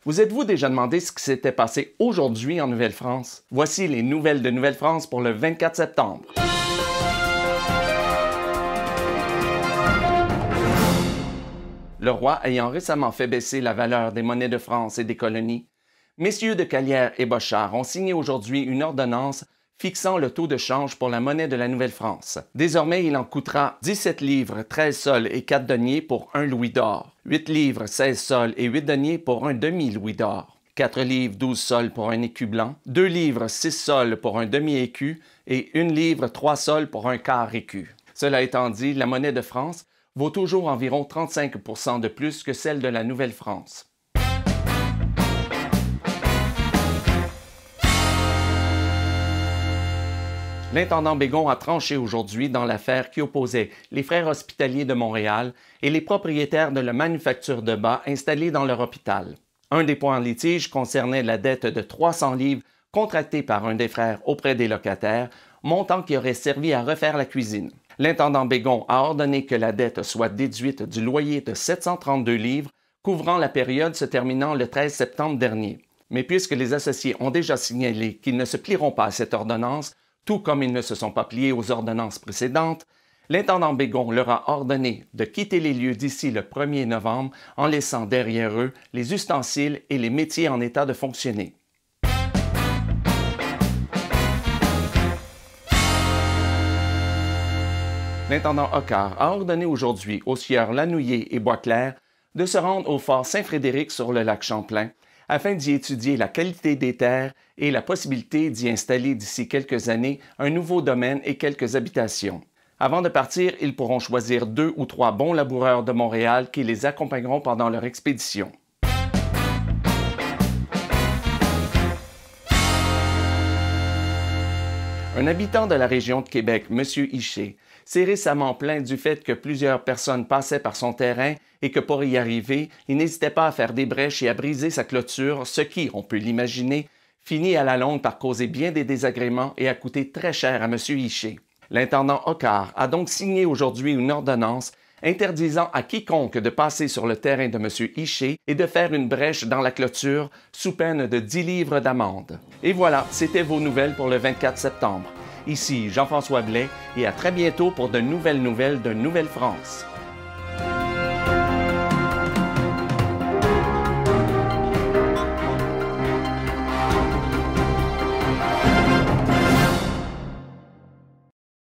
Vous êtes-vous déjà demandé ce qui s'était passé aujourd'hui en Nouvelle-France? Voici les nouvelles de Nouvelle-France pour le 24 septembre. Le roi ayant récemment fait baisser la valeur des monnaies de France et des colonies, messieurs de Calière et Bochart ont signé aujourd'hui une ordonnance fixant le taux de change pour la monnaie de la Nouvelle-France. Désormais, il en coûtera 17 livres, 13 sols et 4 deniers pour 1 louis d'or, 8 livres, 16 sols et 8 deniers pour un demi-louis d'or, 4 livres, 12 sols pour un écu blanc, 2 livres, 6 sols pour un demi-écu et 1 livre, 3 sols pour un quart écu. Cela étant dit, la monnaie de France vaut toujours environ 35 % de plus que celle de la Nouvelle-France. L'intendant Bégon a tranché aujourd'hui dans l'affaire qui opposait les Frères hospitaliers de Montréal et les propriétaires de la manufacture de bas installée dans leur hôpital. Un des points en litige concernait la dette de 300 livres contractée par un des frères auprès des locataires, montant qui aurait servi à refaire la cuisine. L'intendant Bégon a ordonné que la dette soit déduite du loyer de 732 livres, couvrant la période se terminant le 13 septembre dernier. Mais puisque les associés ont déjà signalé qu'ils ne se plieront pas à cette ordonnance, tout comme ils ne se sont pas pliés aux ordonnances précédentes, l'intendant Bégon leur a ordonné de quitter les lieux d'ici le 1er novembre en laissant derrière eux les ustensiles et les métiers en état de fonctionner. L'intendant Hoccard a ordonné aujourd'hui aux sieurs Lanouillet et Boisclair de se rendre au fort Saint-Frédéric sur le lac Champlain afin d'y étudier la qualité des terres et la possibilité d'y installer d'ici quelques années un nouveau domaine et quelques habitations. Avant de partir, ils pourront choisir 2 ou 3 bons laboureurs de Montréal qui les accompagneront pendant leur expédition. Un habitant de la région de Québec, M. Hichet, s'est récemment plaint du fait que plusieurs personnes passaient par son terrain et que pour y arriver, il n'hésitait pas à faire des brèches et à briser sa clôture, ce qui, on peut l'imaginer, finit à la longue par causer bien des désagréments et à coûter très cher à M. Hichet. L'intendant Hoccard a donc signé aujourd'hui une ordonnance interdisant à quiconque de passer sur le terrain de M. Hichet et de faire une brèche dans la clôture sous peine de 10 livres d'amende. Et voilà, c'était vos nouvelles pour le 24 septembre. Ici Jean-François Blais et à très bientôt pour de nouvelles nouvelles de Nouvelle-France.